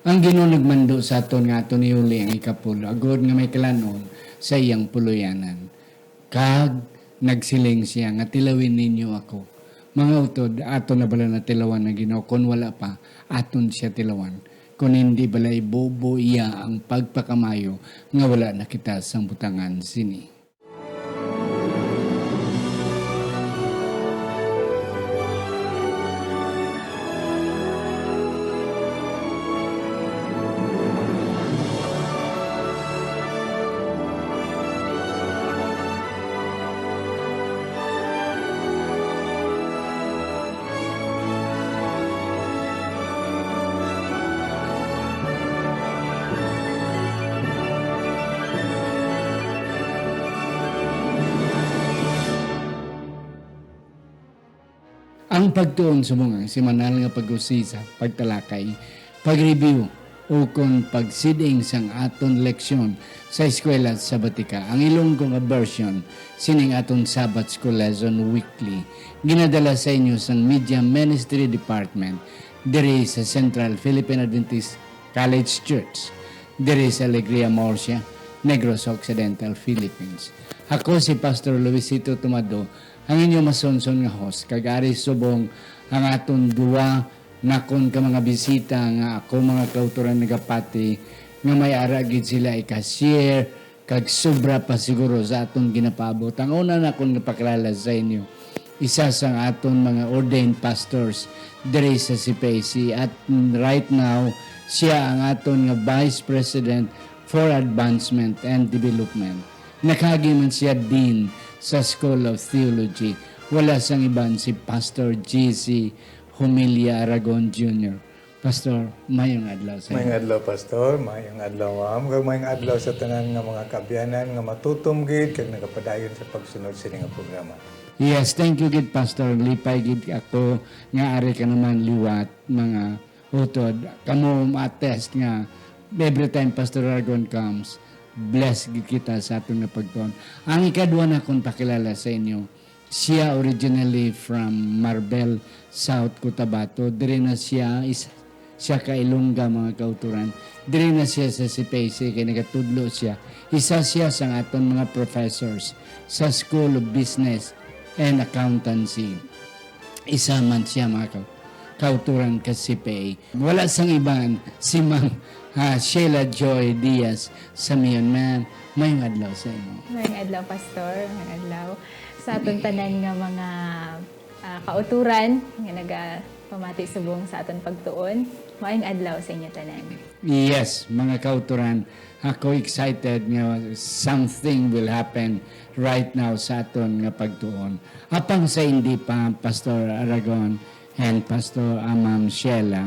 Ang Ginoo nagmando sa aton nga aton iuli ang ikapulo, agod nga may kalanon sa iyang puluyanan. Kag nagsiling siya nga tilawin ninyo ako. Mga utod, aton na bala na tilawan na Ginoo, kung wala pa, aton siya tilawan. Kung hindi bala ibobo iya ang pagpakamayo nga wala na kita sang butangan sini. Ang pagtuon sa mga simanal nga pag-usisa, pagtalakay, pag-review, o kung pagsiding sang aton leksyon sa eskwela sa Batika. Ang Ilonggong version, sining aton Sabbath School Lesson Weekly, ginadala sa inyo sa Media Ministry Department, diri sa Central Philippine Adventist College Church, diri sa Alegria Murcia, Negros Occidental, Philippines. Ako si Pastor Luisito Tumado, ang inyo masonson nga host, kagari subong ang aton duwa nakon ka mga bisita nga ako mga kauturan nagapati nga may aragid sila ikashare kag sobra pa siguro sa aton ginapabot. Ang una na akong napakilala sa inyo, isa sa aton mga ordained pastors diri sa CPAC at right now siya ang aton nga Vice President for Advancement and Development. Nakagi man siya Dean sa School of Theology. Wala sang iban si Pastor G.C. Humilia Aragon Jr. Pastor, mayong adlaw sa Mayong adlaw, Pastor. Mayong adlaw, ma'am. Kag mayong adlaw sa tanan nga mga kabyanan nga matutom gid kag nagapadayon sa pagsunod sa nga programa. Yes, thank you gid Pastor. Lipay gid ako nga ari ka naman liwat mga utod. Kamo ma-attest nga every time Pastor Aragon comes, bless gid kita sa atong napagtuon. Ang ikadua na kong pakilala sa inyo, siya originally from Marbel, South Cotabato. Diri na siya ka Ilongga mga kauturan. Diri na siya sa CPAC kay nagatudlo siya. Isa siya sa aton mga professors sa School of Business and Accountancy. Isa man siya mga kauturan ka CPA. Wala sang iban si Ma'am Sheila Joy Diaz sa Myanmar. Mayong adlaw sa inyo. Mayong adlaw, Pastor. Mayong adlaw. Sa aton tanan nga mga kauturan nga nagapamati subong sa aton pagtuon. Mayong adlaw sa inyo tanan. Yes, mga kauturan, ako excited nga something will happen right now sa aton nga pagtuon. Apang sa hindi pa, Pastor Aragon and Pastor Ma'am Sheila,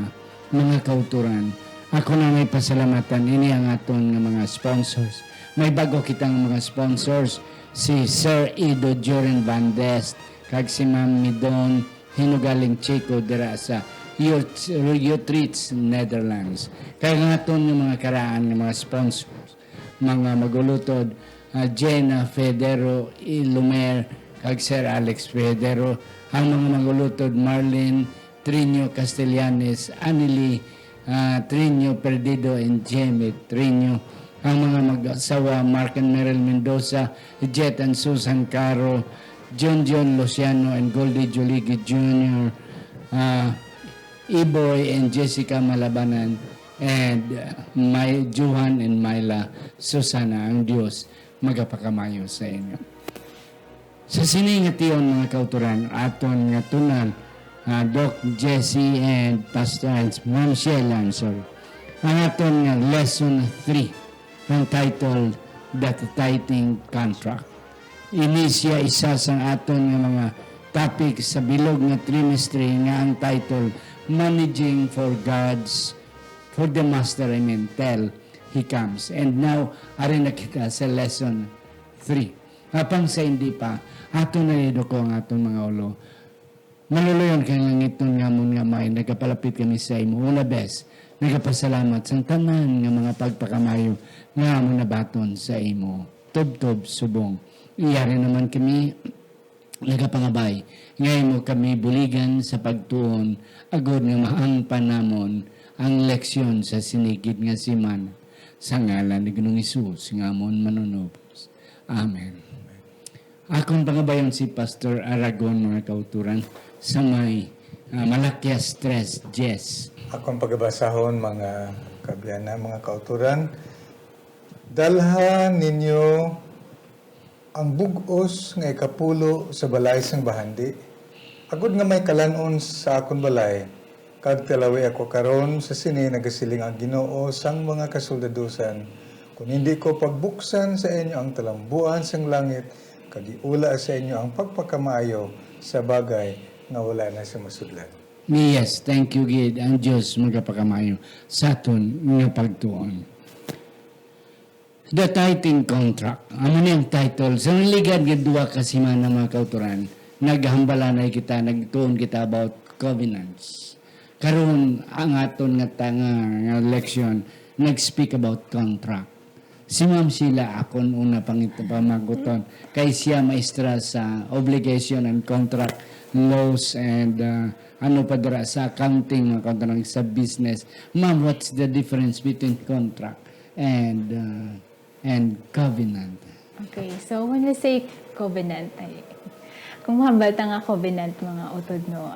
mga kauturan, ako na may pasalamatan, ini ang aton nga mga sponsors. May bago kitang mga sponsors, si Sir Ido Joren Bandes, kag si Ma'am Midon Hinugaling Chico dira sa Utrecht, Netherlands. Kaya nga aton yung mga karaan ng mga sponsors, mga magulutod, Jenna Federo Ilumer, kag Sir Alex Federo, ang mga magulutod Marlene Trinio Castellanes, Anili Trinio Perdido, and Jamie Trinio, ang mga mag-asawa Mark and Meryl Mendoza, Jet and Susan Caro, John Luciano and Goldie Joligi Jr., Iboy and Jessica Malabanan, and Johan and Myla Susana. Ang Diyos magapakamayo sa inyo. Sa siningation mga kauturan, aton nga tunan, Doc Jesse and Pastor Ma'am Sheila, ang aton nga lesson 3 ang title, The Tithing Contract. Ini siya isa sa aton nga mga topic sa bilog nga trimestre nga ang title, Managing for the Master, till He comes. And now, ari na kita sa lesson 3. Apang sa hindi pa, aton na nido ko ang aton mga ulo. Maluluyon kay langiton nga mo nga may nagapalapit kami sa imo. Una best, nagapasalamat sa tanan nga mga pagpakamayo nga mo nabaton sa imo. Tub-tub subong. Iyari naman kami nagapangabay. Ngayon mo kami buligan sa pagtuon, agod nga maang panamon ang leksyon sa sinigid nga siman. Sa ngalan ni Ginoong Hesus, nga amon manunubos. Amen. Akong pangabayon si Pastor Aragon, mga kauturan, sa may Malakias 3, Jess. Akong pagbabasahon, mga kabiyana, mga kauturan, dalhan ninyo ang bugos nga ikapulo sa balay sang bahandi. Agud nga may kalanon sa akon balay, kag talawi ako karon sa sini nagasiling ang Ginoo sang mga kasoldadusan. Kung hindi ko pagbuksan sa inyo ang talambuan sang langit, kag iula sa inyo ang pagpakamaayo sa bagay nga wala na sa masudlan. Yes, thank you, Gid. Ang Diyos magapakamayo sa aton nga pagtuon. The tithing contract. Amo niyang title. Sa naligad nga duwa ka simana, mga kauturan, naghambalanay kita, nagtuon kita about covenants. Karon ang aton nga nga leksyon, nag-speak about contract. Si Ma'am Sheila akon una pamaguton kay siya maestra sa obligation and contract laws and ano pa dira sa accounting, mga kauturan, sa business. Ma'am, what's the difference between contract and covenant? Okay, so when we say covenant, kung mahambal ta nga covenant, mga utod, no,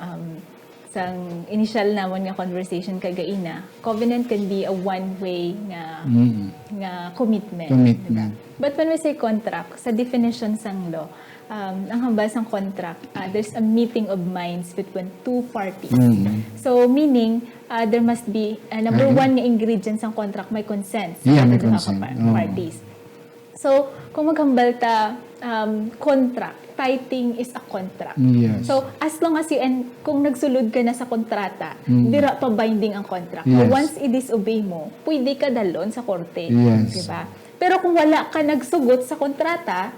sa initial namon nga conversation kay gaina, covenant can be a one-way nga commitment. Diba? But when we say contract, sa definition sang law, ang hambal sang contract, there's a meeting of minds between two parties. So meaning, there must be, number one nga ingredient sang contract, may consent sa may mga consent. parties. So, kung maghambal ta, contract, tithing is a contract. Yes. So, as long as kung nagsulod ka na sa kontrata, dira pa binding ang contract. Yes. Once i-disobey mo, pwede ka dalon sa korte. Yes. Diba? Pero kung wala ka nagsugot sa kontrata,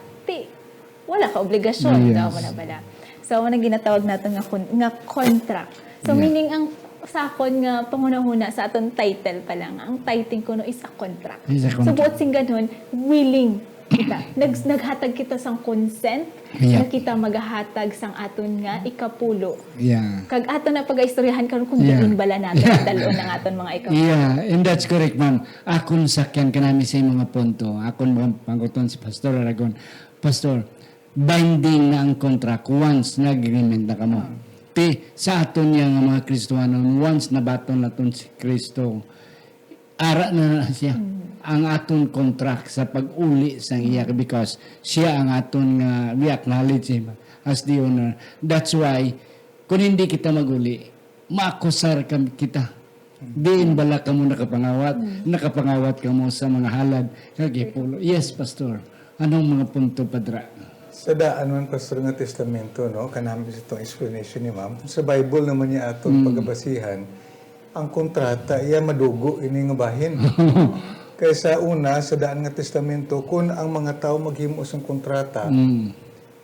wala ka obligasyon. Yes. Wala bala. So, ano ginatawag natin nga contract. So, meaning ang sa akon nga pangunahuna sa aton title pa lang, ang tithing ko no is a contract. Is a So, contract. buot sing ganun, willing kita. Naghatag kita sang consent, Yeah. na kita magahatag sang aton nga ikapulo. Yeah. Kag aton na pag-istoryahan karon kung Yeah. diin bala natin dalon ng aton mga ikapulo. Yeah, and that's correct, ma'am. Akon sakyan ka namin sa mga punto. Akon mga pangguton si Pastor Aragon. Pastor, binding na ang contract once nag-agreement na kamo. Sa aton niya nga mga Kristohanon, once nabaton naton si Kristo, ara na siya ang aton contract sa pag-uli sa iya because siya ang aton nga we acknowledge him as the owner. That's why kung hindi kita maguli, maakusar kita. Diin bala ka mo nakapangawat ka mo sa mga halad kagipulo. Yes, Pastor. Anong mga punto, Padra? Sa daan man, Pastor, nga testamento, no, kanami sa itong explanation ni Ma'am, sa Bible naman niya atong pagabasihan, ang kontrata, iya madugo, ini nga bahin. Kaya sa una, sa daan nga testamento, kung ang mga tao maghimo sang kontrata,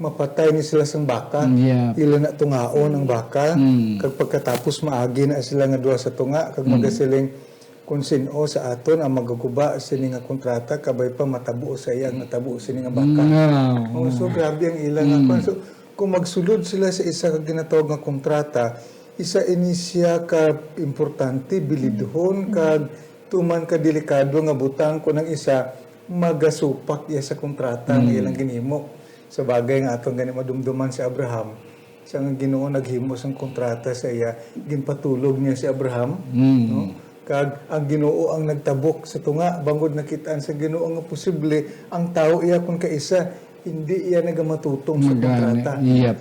mapatay ni sila sang baka, Yeah. ila na tungaon ang baka, kag pagkatapos maagi na sila nga duha sa tunga, kag magasiling, kung sino sa aton ang magaguba sini nga kontrata kabay pa matabo sa iya nga tabo sini nga baka. No. So grabe ang ilang nga. So kung magsulod sila sa isa ka ginatawag nga kontrata, isa ini siya ka importante bilidhon kag tuman ka delikado nga butang ko ng isa magasupak iya sa kontrata nga ilang ginhimo. Sa bagay nga atong gani madumduman si Abraham, siya nga Ginoo naghimo sang kontrata sa iya, ginpatulog niya si Abraham, no? Kag ang Ginoo ang nagtabok sa tunga bangod nakitaan sa Ginoo nga posible ang tao iya kun kaisa hindi iya nagamatutong sa kontrata.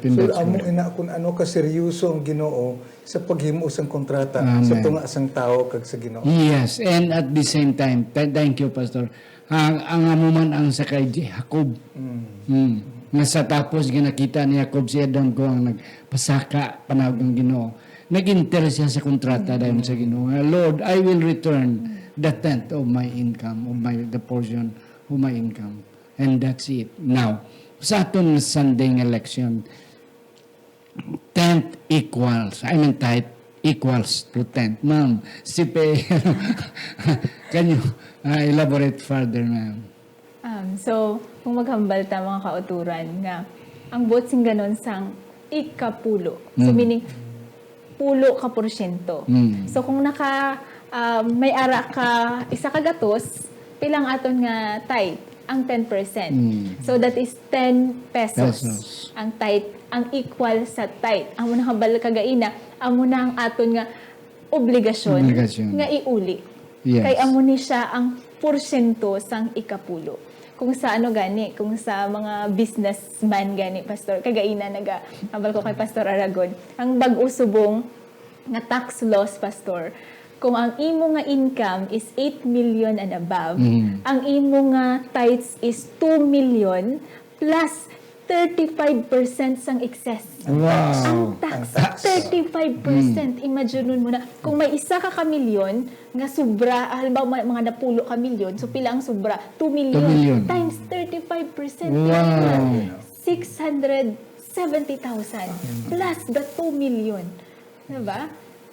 So amo ina kun ano ka seryoso ang Ginoo sa paghimo sang kontrata sa tunga sang tao kag sa Ginoo. Yes, and at the same time, thank you, Pastor. Ang amuman ang sakay Jacob. Nga sa tapos ginakita ni Jacob si Adam ko ang nagpasaka panawag ng Ginoo. Nag-interest siya sa kontrata dahil sa Ginoo. Lord, I will return the tenth of my income, the portion of my income. And that's it. Now, sa aton Sunday election, tenth tithe equals to tenth. Ma'am, can you elaborate further, ma'am? So, kung maghambal ta mga kauturan nga, ang vote sing ganon sang ikapulo. So meaning pulo ka porsyento. So kung may ara ka isa ka gatos, pilang aton nga tithe ang 10%. So that is 10 pesos. Ang tithe, ang equal sa tithe. Amo na habal kagaina, amo na ang aton nga obligasyon. Nga iuli. Yes. Kay amo ni siya ang porsyento sang ikapulo. Kung sa kung sa mga businessman gani, Pastor, kagaina habal ko kay Pastor Aragon, ang bag-o subong nga tax laws, Pastor, kung ang imo nga income is 8 million and above, ang imo nga tithes is 2 million plus 35% sang excess. Wow. Ang tax, 35%. Imagine mo na, kung may isa ka milyon nga sobra, halimbawa mga napulo ka milyon, so pila ang sobra? 2 million, 2 million. times 35%. Wow. 670,000 plus the 2 million. Diba?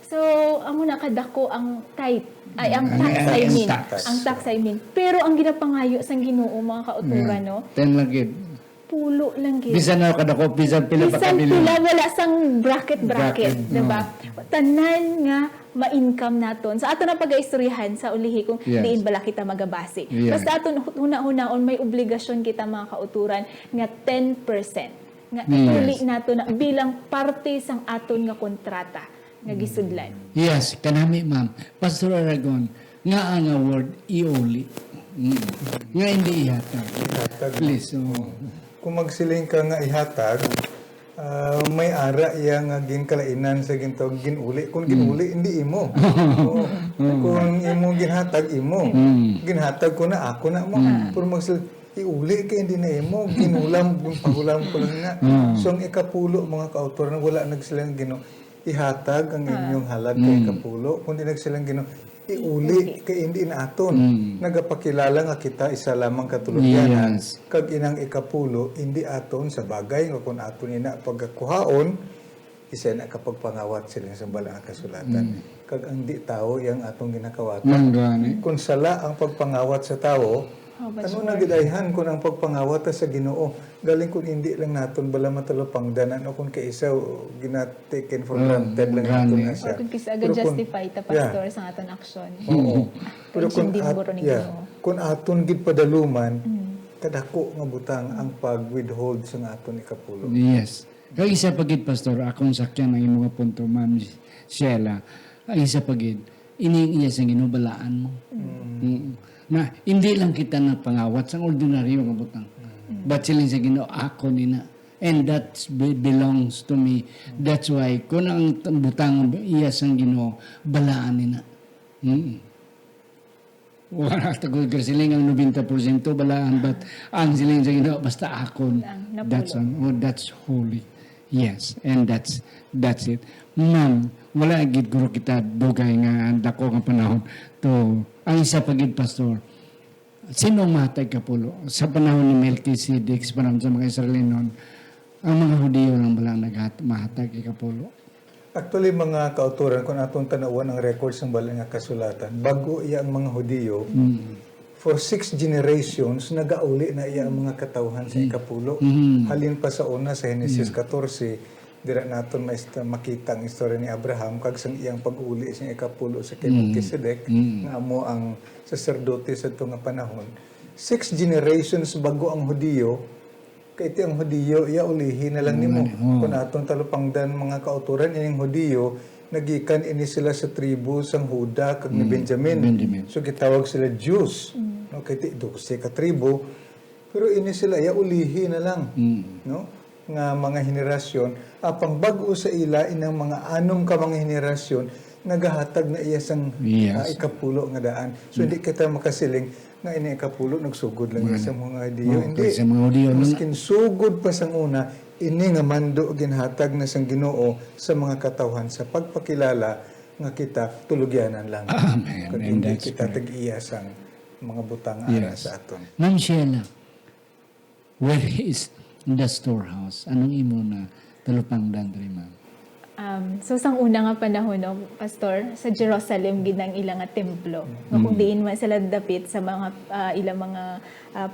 So, amo na kadako ang tithe, ay ang tax, I mean. Ang tax, I mean. Pero ang ginapangayo sang Ginoo, mga kauturan, no? 10 lang gid. Pulo lang gid. Bisan na kada ko, bisan pila pa Bisan kamilyon. pila wala sang bracket, diba? Tanan nga ma-income naton. Sa ato na pag-aistoryahan sa ulihi kung Yes. diin bala kita magabase. Yeah. Basta aton huna-hunaon may obligasyon kita mga kauturan nga 10% nga Yes. iuli nato na bilang parte sang aton nga kontrata nga gisudlan. Yes, kanami ma'am. Pastor Aragon, nga ang award iuli. Nga hindi ihatag. Ihatag. Please. Oh. Kung magsiling ka nga ihatag, may ara iya nga ginkalainan sa ginto ginuli. Kung ginuli, hindi imo. Oo. Kung imo ginhatag, imo. Ginhatag ko na, ako na mo. Pero magsiling, iuli ka hindi na imo. Ginulam, pahulam ko lang na. So ang ikapulo, mga kaautor na wala nagsilang gino, ihatag ang inyong halag kay ikapulo. Kung di nagsilang gino, iuli kay hindi na aton. Nagapakilala nga kita isa lamang katulungan. Yes. Kag inang ikapulo hindi aton sa bagay nga kung aton ina pagkakuhaon isa na kapag pangawat sila sa balang kasulatan. Kag ang di tao yang atong ginakawatan. Manggani. Kung sala ang pagpangawat sa tao, ano na gidayhan kung ang pagpangawat sa Ginoo galing kung hindi lang naton bala matalupangdanan o kung kaisa ginataken for granted lang naton na siya. Or kung kisa aga justify ta pastor sa aton aksyon. Oo. Pero kung Ginoo. kung aton gid padaluman, kadako nga butang ang pag-withhold sa aton ikapulo. Yes. Kag isa pagid pastor, akong sakyan ang imong punto, Ma'am Sheila. Ang isa pagid, ining iya sa ginubalaan mo. Na hindi lang kita na pangawat sa ordinaryo nga butang. But sila sa Ginoo ako nina. And that belongs to me. That's why kung ang butang iya sang Ginoo balaan nina. Wala tagol siling ang 90% balaan, but ang siling sa Ginoo basta ako. That's holy. Yes, and that's it. Ma'am, wala gid guro kita dugay nga dako nga panahon to ang isa pagid pastor. Sino matay kapulo sa panahon ni Melchizedek sa panahon sa mga Israelinon? Ang mga Hudiyo lang balang mahatag kapulo. Actually, mga kauturan, kung atong tanawan ang records ng balang nga kasulatan, bago iya ang mga Hudiyo, for 6 generations, nagauli na iya ang mga katawhan sa ikapulo. Halin pa sa una, sa Genesis 14, dira naton makita ang istorya ni Abraham, kag sang iyang pag-uli sa ikapulo sa kay Melchizedek, nga amo ang saserdote sa ito nga panahon. 6 generations bago ang Hudiyo, kay iti ang Hudiyo, iya ulihi na lang nimo. Kung atong talupangdan mga kauturan, ining Hudiyo, nagikan ini sila sa tribu sang Huda kag ni Benjamin. So gitawag sila Jews. No, kay iti 12 ka tribu, pero ini sila iya ulihi na lang. No? Nga mga henerasyon, apang bago sa ila inang mga anom ka mga henerasyon, nagahatag na iya sang ikapulo nga daan. So hindi kita makasiling nga ini ikapulo nagsugod lang sa mga Hudiyo. Hindi. Sa mga Hudiyo Maskin sugod pa sang una, ini nga mando ginhatag na sang Ginoo sa mga katawhan sa pagpakilala nga kita tulugyanan lang. Amen. Kung And hindi that's kita tag-iya sang mga butang ara sa aton. Ma'am Sheila, where is the storehouse? Anong imo na talupangdan diri, ma'am? So sang una nga panahon, no, pastor, sa Jerusalem gid ang ilang nga templo. No, kung diin man sila dapit sa mga ilang mga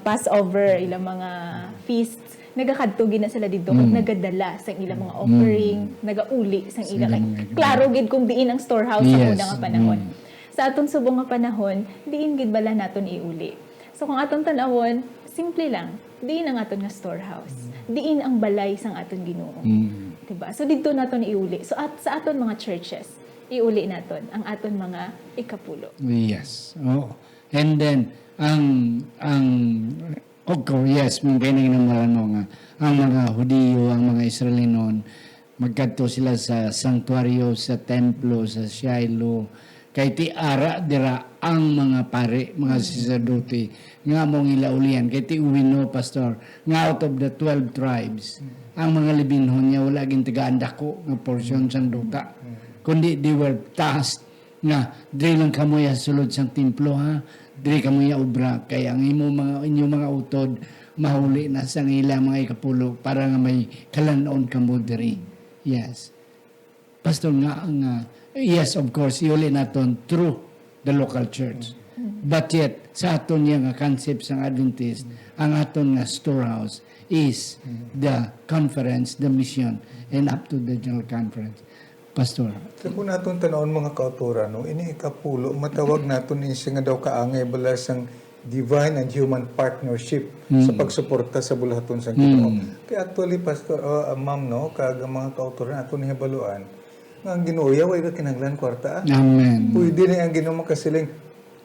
Passover, ilang mga feasts, nagakadtugin na sila dito, kag nagadala sa ilang mga offering, nagauli sa ilang, klaro gid kung diin ang storehouse sa Yes. una nga panahon. Sa aton subong nga panahon, diin gid bala naton iuli. So kung aton tan-awon, simple lang, diin ang aton nga storehouse. Diin ang balay sang aton Ginoo. Diba? So dito naton iuli. So sa aton mga churches, iuli naton ang aton mga ikapulo. Yes. Oh. And then ang of course, yes, mga kaining ng nga ang mga Hudiyo, ang mga Israelinon magkadto sila sa sanctuaryo, sa templo, sa Shiloh. Kay ti ara dira ang mga pare, mga sacerdote nga mong ilaulian. Kay ti uwino, pastor, nga out of the 12 tribes, ang mga libinhon niya wala ging tigaandako nga portion sang duta. Kundi they were tasked nga diri lang kamoy sulod sang templo ha, diri kamoy obra kay ang inyong mga utod mahuli na sang ila mga ikapulo para nga may kalanon kamo diri. Yes. Pastor nga yes, of course, iuli naton through the local church. But yet, sa aton nga concept sang Adventist, ang aton nga storehouse is the conference, the mission, and up to the general conference. Pastor. So kung natin tanawon mga kauturan, no, ini ikapulo, matawag natin siya nga daw kaangay bala sang divine and human partnership sa pagsuporta sa bulahaton sa Ginoo. Kaya actually, Pastor, ma'am, no, kag mga kauturan aton hibaluan, nga ang Ginoo way ka kinahanglan kwarta. Amen. Pwede na ang Ginoo makasiling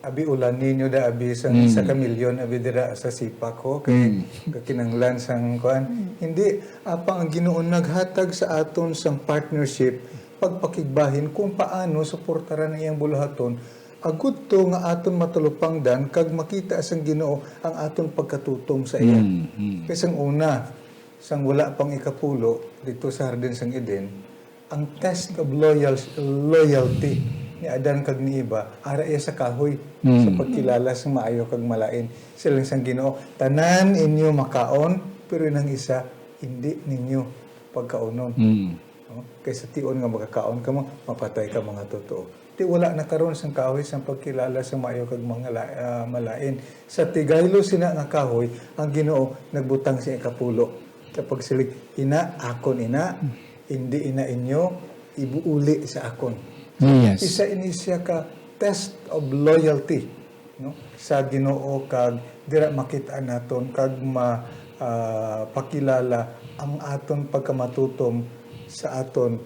abi ulan ninyo da abi sang isa ka milyon abi dira sa sipak ko kay kinahanglan sang kuan. Hindi apang ang Ginoo naghatag sa aton sang partnership pagpakigbahin kung paano suportaran iyang bulahaton agud to nga aton matulupangdan kag makita sang Ginoo ang aton pagkatutom sa iya. Kay sang una sang wala pang ikapulo dito sa Hardin sang Eden, ang test of loyalty ni Adan kag ni Eva ara iya sa kahoy sa pagkilala sa maayo kag malain. Sila sang Ginoo, tanan inyo makaon pero nang isa hindi ninyo pagkaonon. No? Kaysa tion nga magkakaon ka mo, mapatay ka mga totoo. Di wala na karon sang kahoy sang pagkilala sa maayo kag mga malain. Sa tigaylo sina nga kahoy, ang Ginoo nagbutang sa ikapulo. Kapag silig ina akon ina, hindi ina inyo ibuuli sa akon. Yes. Isa ini siya ka test of loyalty, no? Sa Ginoo kag dira makita naton kag pakilala ang aton pagkamatutom sa aton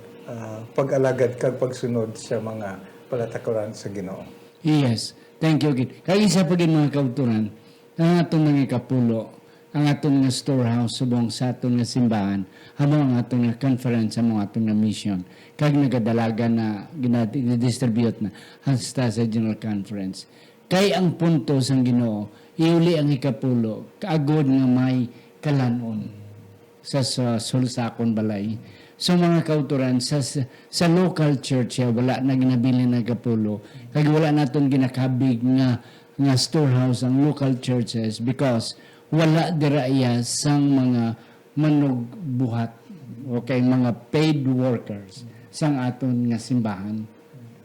pag-alagad kag pagsunod sa mga palatakoran sa Ginoo. Yes. Thank you, Gid. Kaya isa pa gid mga kauturan, ang atong mga ikapulo, ang atong nga storehouse subong sa atong nga simbahan, habang ang atong nga conference sa mga atong nga mission, kag nagadalaga na gina-distribute na hasta sa general conference. Kay ang punto sang Ginoo, iuli ang ikapulo, kaagod nga may kalanon sa sulsakon balay. So mga kauturan, sa local church, wala na ginabili na kapulo, kag wala naton ginakabig nga storehouse ang local churches because wala dira iya sang mga manugbuhat, okay, mga paid workers sang aton nga simbahan.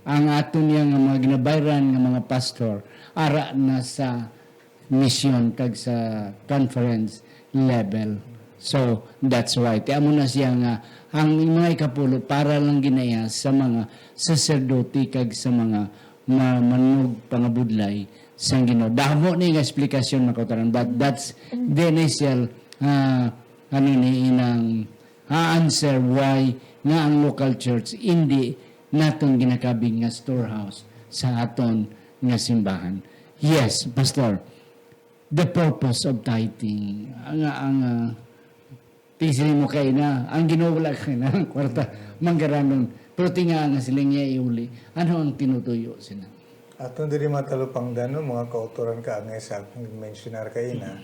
Ang aton nga mga ginabayran nga mga pastor, ara na sa mission kag sa conference level. So, that's right. Amo na siya nga, ang mga ikapulo para lang ginaya sa mga sacerdote kag sa mga manug pangabudlay sa Ginoo. Damo ni nga explanation makutaran, but that's the initial answer why nga ang local church hindi naton ginakabing nga storehouse sa aton nga simbahan. Yes, Pastor, the purpose of tithing, tisili mo kay na, ang ginawala kay na, ang kwarta, manggaranon, pero tinga nga sila niya iuli. Ano ang tinutuyo sila? Aton diri matalupang danon mga kauturan ka angay sa mentionar kay na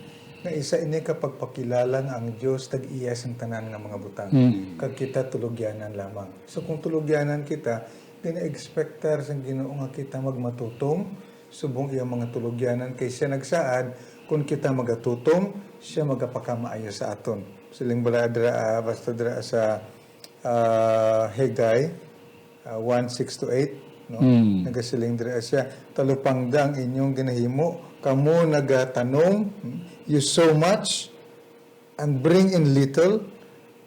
isa ini kapag pakilala nga ang Dios tag-iya sang tanan nga mga butang. Kag kita tulugyanan lamang. So kung tulugyanan kita, dina-expectar sang Ginoo nga kita magmatutong subong iya mga tulugyanan kay siya nagsaad kung kita magatutom, siya magapakamaayo sa aton. Siling bala dira basta dira sa Haggai 1:6-8. No? Nagasiling dira siya, talupangdang inyong ginahimo, kamo nagatanong, you sow much, and bring in little,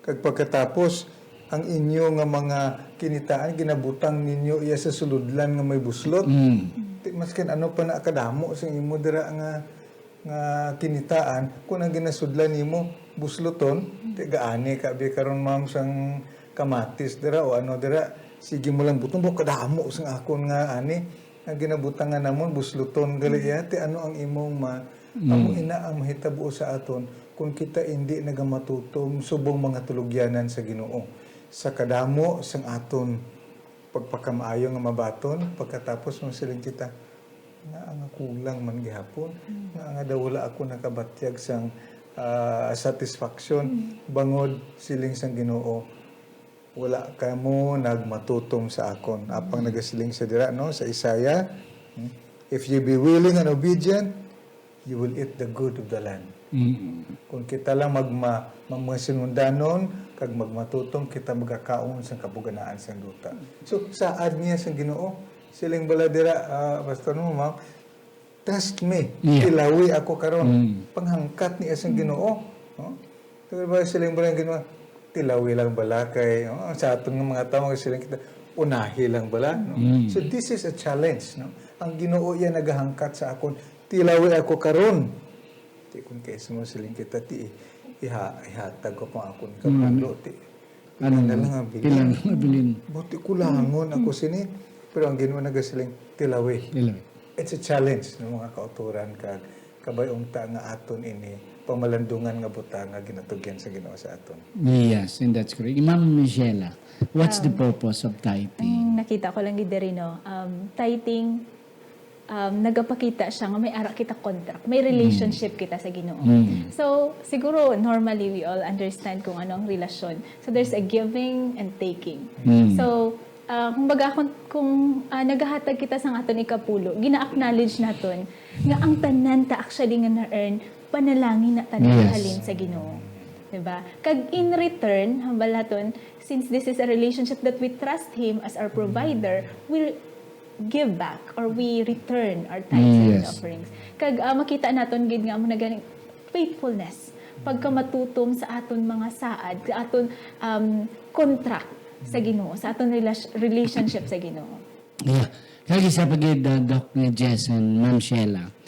kag pagkatapos ang inyo nga mga kinitaan ginabutang ninyo iya sa suludlan nga may buslot. Maskin ano pa na kadamo sa imo dira nga kinitaan kung ang ginasudlan nimo busloton ti gaani ka bi karon ma'am sang kamatis dira o ano dira sige mo lang butong kadamo sang akon nga ani ang ginabutang nga namon busluton gali ti ano ang imong amo ina ang mahitabo sa aton kung kita hindi nagamatutom subong mga tulugyanan sa Ginoo sa kadamo sang aton pagpakamaayo nga mabaton pagkatapos mo siling kita nga ang kulang man gihapon nga daw wala ako nakabatyag sang satisfaction bangod siling sang Ginoo wala kamo nagmatutom sa akon apang nagasiling sa dira no sa Isaiah if you be willing and obedient you will eat the good of the land. Kung kita lang magmasinundanon kag magmatutom kita magakaon sa kabuganaan sa duta. So saad niya sa Ginoo siling bala dira pastor mo ma'am trust me ilawi ako karon panghangkat niya sa Ginoo no pero ba siling bala Ginoo tilawi lang bala kay sa aton nga mga tawo siling kita unahi lang bala no? So this is a challenge no ang Ginoo iya nagahangkat sa akon tilawi ako karon ti kun kay mo siling kita ti ihatag ko pa akon kapulo ti ano na lang abilin buti kulangon ako sini pero ang Ginoo nagasiling tilawi it's a challenge ng mga kauturan kag kabayong ta nga aton ini pamalandungan nga butang nga ginatugyan sa Ginoo sa aton. Yes, and that's correct. Ma'am Michela, what's the purpose of tithing? Nakita ko lang gid no. Tithing nagapakita siya nga may ara kita contract, may relationship kita sa Ginoo. So, siguro normally we all understand kung ano ang relasyon. So there's a giving and taking. So, kumbaga kung nagahatag kita sa aton ikapulo, gina-acknowledge naton nga ang tanan ta actually nga na-earn panalangin na tanan halin sa Ginoo. Diba? Kag in return, hambalaton, since this is a relationship that we trust Him as our provider, we'll give back or we return our tithes and offerings. Kag makita naton gid nga mo na ganing faithfulness pagka matutom sa aton mga saad, sa aton contract sa Ginoo, sa aton relationship sa Ginoo. Yeah. Kag isa pagid Doc nga Jason, Ma'am Sheila.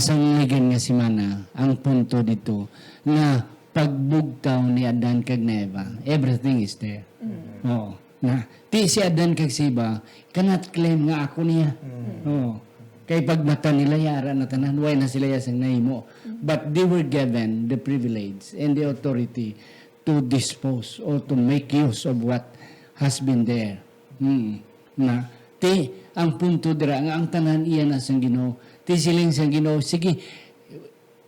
Sang ligan nga si Mana, ang punto dito na pagbugtaw ni Adan kag Neva, everything is there. Oo. Na ti si Adan kag Siba cannot claim nga ako niya. Oo. Kay pagmata nila yara na tanan, why na sila yasang nahimo. But they were given the privilege and the authority to dispose or to make use of what has been there. Na ti ang punto dira nga ang tanan iya na sang Ginoo. Ti siling sang Ginoo, sige,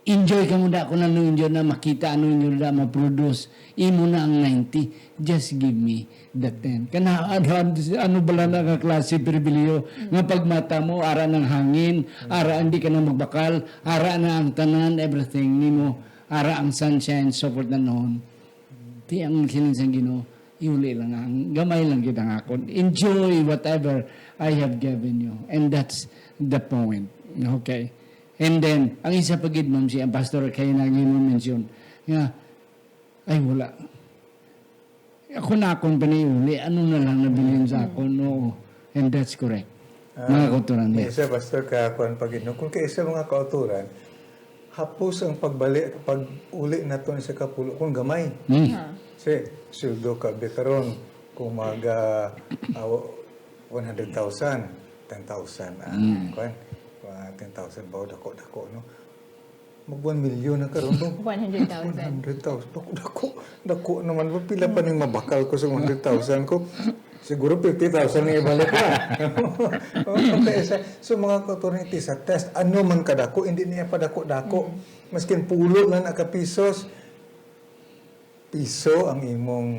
enjoy ka muna ako na enjoy na makita ano inyo na ma-produce. Imo na ang 90. Just give me the 10. Kana ano bala na nga klase pribilyo nga pagmata mo, ara ng hangin, ara hindi ka na magbakal, ara na ang tanan, everything nimo, ara ang sunshine, so forth na noon. Ti ang siling sang Ginoo, iuli lang ang gamay lang kita nga ako. Enjoy whatever I have given you. And that's the point. Okay. And then, ang isa pagid ma'am si ang pastor kayo na mention nga ay wala. Ako na akong paniuli, ano na lang nabilin sa ako, no. And that's correct. Mga kauturan. Isa pastor ka kuan pagid no kung kaysa mga kauturan hapos ang pag-uli naton sa kapulo kung gamay. Si sildo ka bekaron kung maga 100,000, 10,000 kuan 10,000 baw dako no mag 1 million na karon no 100,000. 100,000 dako naman ba pila pa ning mabakal ko sa 100,000 ko siguro 50,000 na ibalik na. Okay, so mga kauturan iti sa test ano man kadako hindi niya padako-dako maskin pulo lang piso ang imong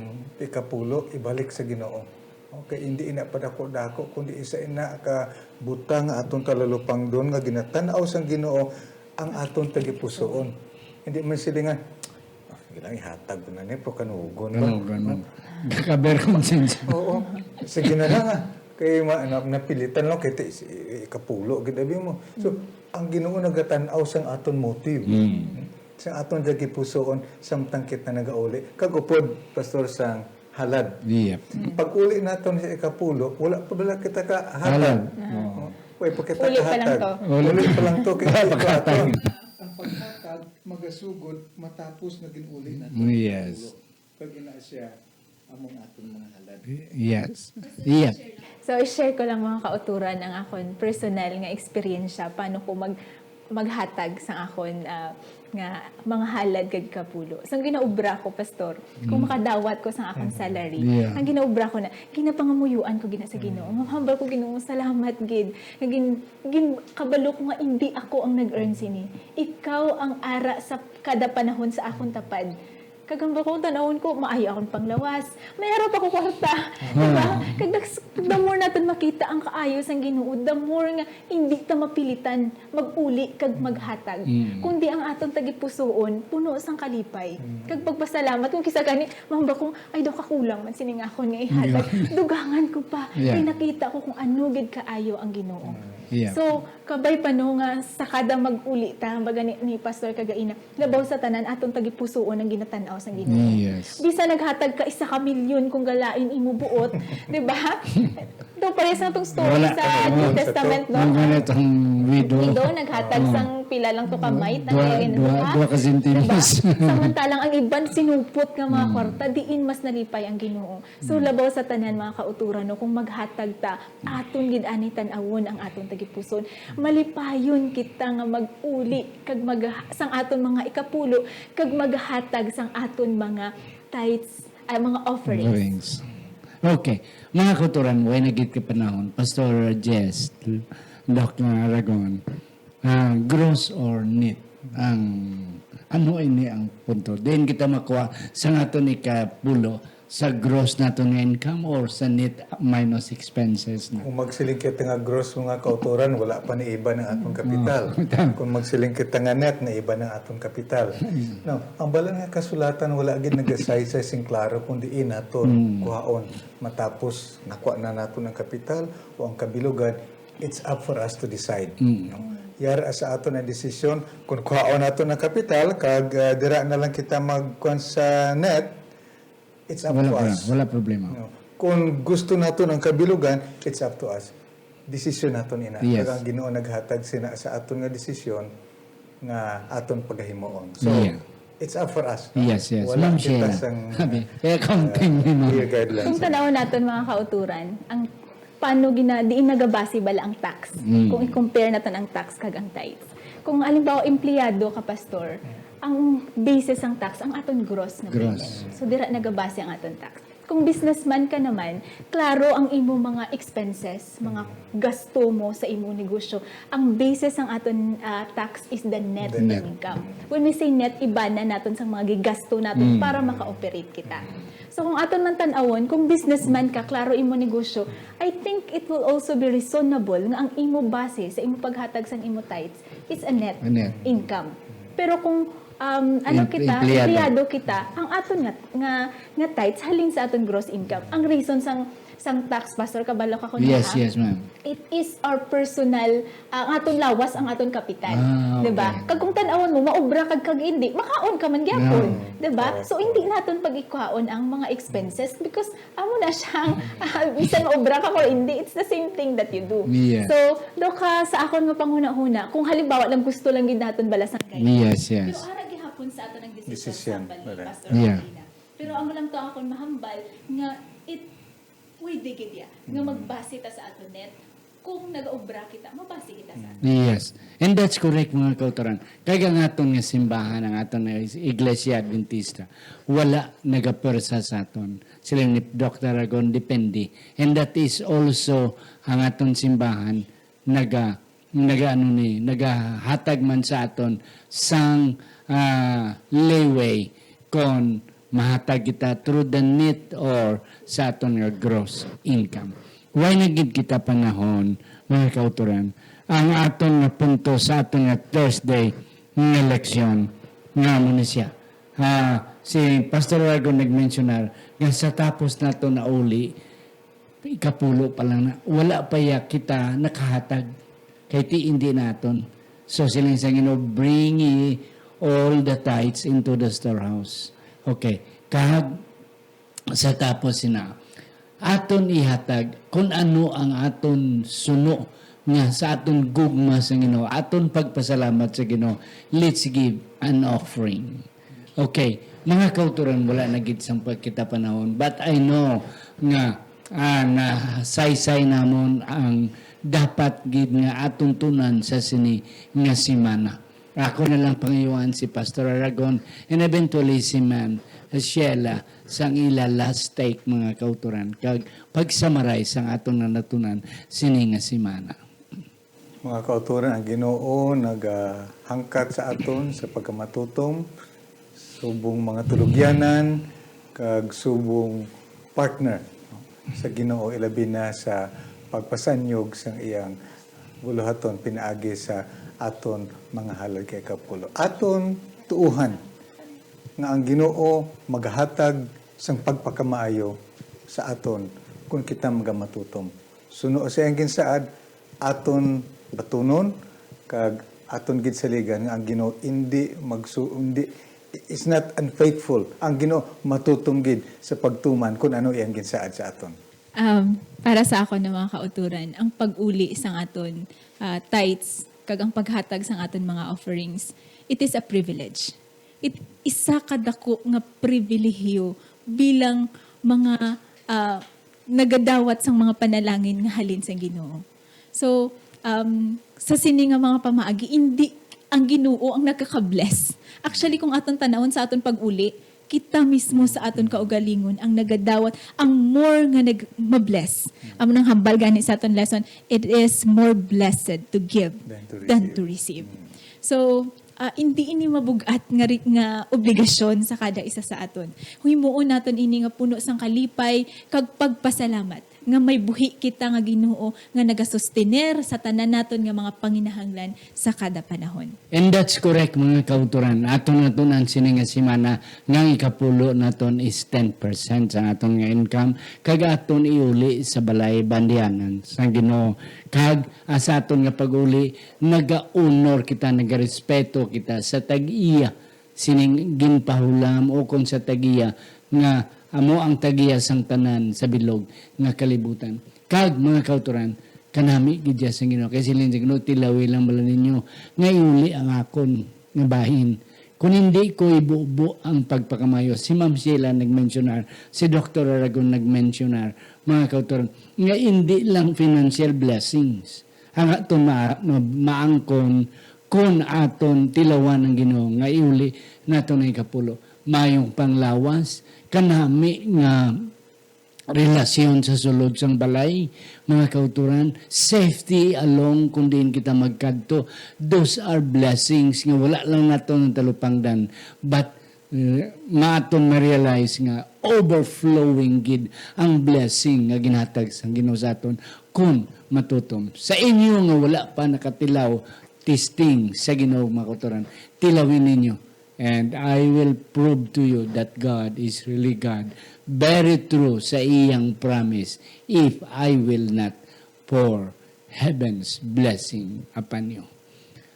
ikapulo ibalik sa Ginoo. Okay, hindi ina padako-dako kundi isa ina ka butang atong kalalupang doon nga ginatanaw sang Ginoo ang atong tagipusoon. Hindi man sila nga gilang ihatag na ni pro kanugon ba. Kakaber consent. Oo. Sige na lang kay napilitan lang kay ikapulo gid abi mo. So ang Ginoo nagatanaw sang aton motive. sa aton jud gipusoon samtang kita nagauli. Kag upod pastor sang halad. Yep. Pag uli naton sa ikapulo, wala pa bala kita ka halad. Uy, pa kita Uli pa lang kahatag. to. Uli pa lang to kaya ito aton. Ang paghatag magasugod matapos naging uli na Yes. pag ina siya among aton mga halad. Yes. Yep. So, i-share ko lang mga kauturan ang akon personal nga experience paano ko maghatag sa akon nga mga halad kag kapulo. So, ang ginaubra ko, pastor, kung makadawat ko sa akong salary, Yeah. ang ginaubra ko na, ginapangamuyuan ko gina sa Ginoo. Mahambal ko Ginoo, salamat gid. Kabalo ko nga hindi ako ang nag-earn sini. Ikaw ang ara sa kada panahon sa akong tapad. Kagamba ko, tanawon ko, maayo akong panglawas. May harap ako kwarta. Diba? The more natin makita ang kaayos ang Ginoo, the more nga hindi ta mapilitan mag-uli kag maghatag. Kundi ang aton tagipusoon, puno sang kalipay. Kag pagpasalamat, kung kisa gani, mahamba kong, ay daw kakulang man siningakon nga ihatag. Dugangan ko pa. Yeah. Kay nakita ko kung ano gid kaayo ang Ginoo. Yeah. So, kabay pa no nga sa kada mag-uli ta, baga ni Pastor Kagaina, labaw sa tanan atong tagipusoon ang ginatanaw sa Ginoo. Yes. Bisa naghatag ka 1,000,000 kung galain imo buot, 'di ba? Ito pares na tong story sa New Testament no. Ang ganit ang widow. Widow naghatag sang pila lang to ka might ang irin Dua ka sentimos. Samantalang ang iban sinupot nga mga kwarta, diin mas nalipay ang Ginoo. So labaw sa tanan mga kauturan no, kung maghatag ta, aton gid ani tan-awon ang aton tagipuson. Malipayon kita nga mag-uli kag sang aton mga ikapulo kag maghatag sang aton mga tithes ay mga offerings. Offerings. Okay. Mga kuturan, way nagit ka panahon. Pastor Jess, Dr. Aragon, gross or net ang ano ini ang punto. Then kita makuha sa naton ikapulo sa gross naton nga income or sa net minus expenses na. Kung magsiling kita nga gross mga kauturan, wala pa ni iba ng atong kapital. Kung magsiling kita nga net, na iba ng atong kapital. No, ang balang nga kasulatan, wala gid nagasaysay sing klaro kundi inaton kuhaon. Matapos nakuha na naton ang kapital o ang kabilugan, it's up for us to decide. No? Yara sa aton ang desisyon, kung kuhaon naton ang kapital, kag dira na lang kita magkuhan sa net, it's up to us. Wala problema. No. Kung gusto nato ng kabilugan, it's up to us. Desisyon naton ina. Yes. Kaya ang Ginoo naghatag sina sa aton nga desisyon nga aton pagahimoon. So, Yeah. it's up for us. Yes, yes. Wala Ma'am kita Sheila. sang Sabi, accounting ni ma'am. clear guidelines. Kung tanawon naton mga kauturan, ang paano diin nagabase bala ang tax. Kung i-compare natin ang tax kag ang tithes. Kung alimbawa empleyado ka pastor, ang basis ang tax ang aton gross na Gross. payment. So dira nagabase ang aton tax. Kung businessman ka naman, klaro ang imo mga expenses, mga gasto mo sa imo negosyo. Ang basis ang aton tax is the net The net. income. When we say net, iba na naton sa mga gigasto naton para maka-operate kita. So kung aton man tan-awon, kung businessman ka, klaro imo negosyo, I think it will also be reasonable nga ang imo base sa imo paghatag sa imo tithes is a net, A net. income. Pero kung Empleyado. empleyado kita, ang aton nga tithes halin sa aton gross income. Ang reason sang tax pastor kabalo ka ko niya. Yes, yes, ma'am. It is our personal, ang aton lawas, ang aton kapital. Ah, okay. Diba? Kag kung tan-awon mo, maobra kag hindi, makaon ka man gyapon. Diba? So, hindi naton pag-ikuhaon ang mga expenses because amo na siyang, bisan maobra ka or hindi, it's the same thing that you do. Yes. So, do ka sa akon nga panghuna-huna, kung halimbawa lang gusto lang gid naton balasang kayo. Yes, yes. Pero ara gihapon sa aton ang Desisyon, desisyon sa wala. Pastor Yeah. Marina. Pero amo lang to akon mahambal nga pwede gid ya nga magbase ta sa aton net. Kung nag-obra kita, mabase kita sa aton. Yes. And that's correct mga kautoran. Kaya nga aton nga simbahan, ang aton nga Iglesia Adventista, wala nagapersa sa aton. Sila ni Dr. Aragon, depende. And that is also ang aton simbahan nagahatag man sa aton sang leeway kon mahatag kita through the net or sa aton nga gross income. Why nagid kita panahon, mga kauturan, ang aton nga punto sa aton nga Thursday nga leksyon nga mo na siya. Si Pastor Aragon nag-mentionar nga sa tapos nato na uli, ikapulo pa lang na, wala pa ya kita nakahatag kay ti hindi naton. So silang sa Ginoo, bring ye all the tithes into the storehouse. Okay. Kahag sa tapos sina aton ihatag kung ano ang aton suno nga sa aton gugma sa Ginoo, aton pagpasalamat sa Ginoo. Let's give an offering. Okay, mga kauturan, wala na gid sang pagkita panahon, but I know nga na saysay namon ang dapat gid nga aton tunan sa sini nga simana. Ako na lang pangayuan si Pastor Aragon and eventually si Ma'am Sheila sang ila last take mga kauturan kag pag-summarize ang aton na natunan sini nga simana. Mga kauturan, ang Ginoo naghangkat sa aton sa pagkamatutom, subong mga tulugyanan, kag subong partner sa Ginoo, ilabi na sa pagpasanyog sang iyang buluhaton pinaagi sa aton mga halad kay kapulo. Aton tuuhan nga ang Ginoo maghatag sang pagpakamaayo sa aton kung kita magamatutom. Suno sa iyang ginsaad, aton batunon kag aton gid saligan nga ang Ginoo hindi is not unfaithful. Ang Ginoo matutom gid sa pagtuman kung ano iyang ginsaad sa aton. Para sa ako ng mga kauturan, ang pag-uli sang aton tithes, kag ang paghatag sang aton mga offerings, it is a privilege. It isa kadako nga pribilehiyo bilang mga nagadawat sang mga panalangin nga halin sa Ginoo. So, sa sini nga mga pamaagi, hindi ang Ginoo ang nagkaka-bless. Actually, kung aton tanawon sa aton pag-uli, kita mismo sa aton kaugalingon ang nagadawat, ang more nga nag-mabless. Amo nang hambal gani sa aton lesson, it is more blessed to give than to receive. So, hindi ini mabugat nga obligasyon sa kada isa sa aton. Himuon naton ini nga puno sang kalipay kag pagpasalamat nga may buhi kita nga Ginoo nga nagasustener sa tanan naton nga mga panginahanglan sa kada panahon. And that's correct mga kauturan. Aton natunan sini nga simana nga ikapulo naton is 10% sa aton nga income kag aton iuli sa balay bandianan sa Ginoo. Kag sa aton nga pag-uli naga-honor kita, nagarespeto kita sa tag-iya sining ginpahulam o kon sa tag-iya nga amo ang tagiya sang tanan sa bilog nga kalibutan. Kag mga kauturan, kanami gidya sa Ginoo kay silin sa Ginoo tilawi lang bala ninyo nga iuli ang akon nga bahin. Kung hindi ko ibubo ang pagpakamayo, si Ma'am Sheila nag-mentionar, si Dr. Aragon nag-mentionar, mga kauturan, nga hindi lang financial blessings ang aton maangkon kung aton tilawan ng Ginoo nga iuli naton ay kapulo. Mayong panglawas, kanami nga relasyon sa sulod sang balay, mga kauturan, safety along kung din kita magkadto. Those are blessings nga wala lang nato ng talupangdan, but maaton ma-realize nga overflowing gid ang blessing nga ginhatag sang Ginoo sa aton kung matutom. Sa inyo nga wala pa nakatilaw, testing sa Ginoo, mga kauturan, tilawin ninyo. And I will prove to you that God is really God. Very true sa iyang promise if I will not pour heaven's blessing upon you.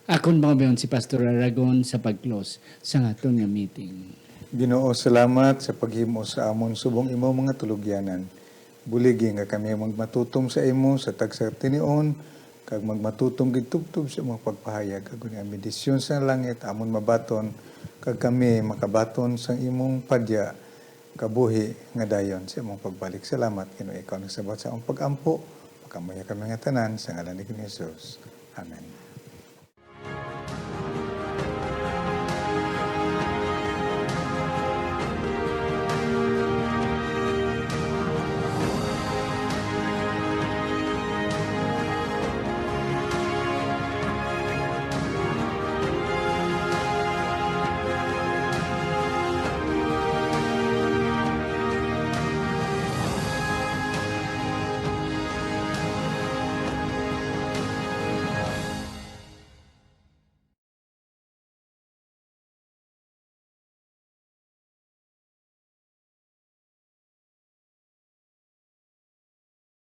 Akon mga si Pastor Aragon sa pag-close sa aton nga meeting. Ginoo, salamat sa paghimo sa amon subong imo mga tulugyanan. Buligi nga kami magmatutom sa imo sa tagsa tinion, kag magmatutom gid tubtob sa imong pagpahayag kag ang medisyon sa langit amon mabaton kag kami makabaton sa imong padya kabuhi nga dayon sa imong pagbalik. Salamat Ginoo, ikaw nagsabat sa among pag-ampo, pagkamaya kami nga tanan sa ngalan ni Jesus. Amen.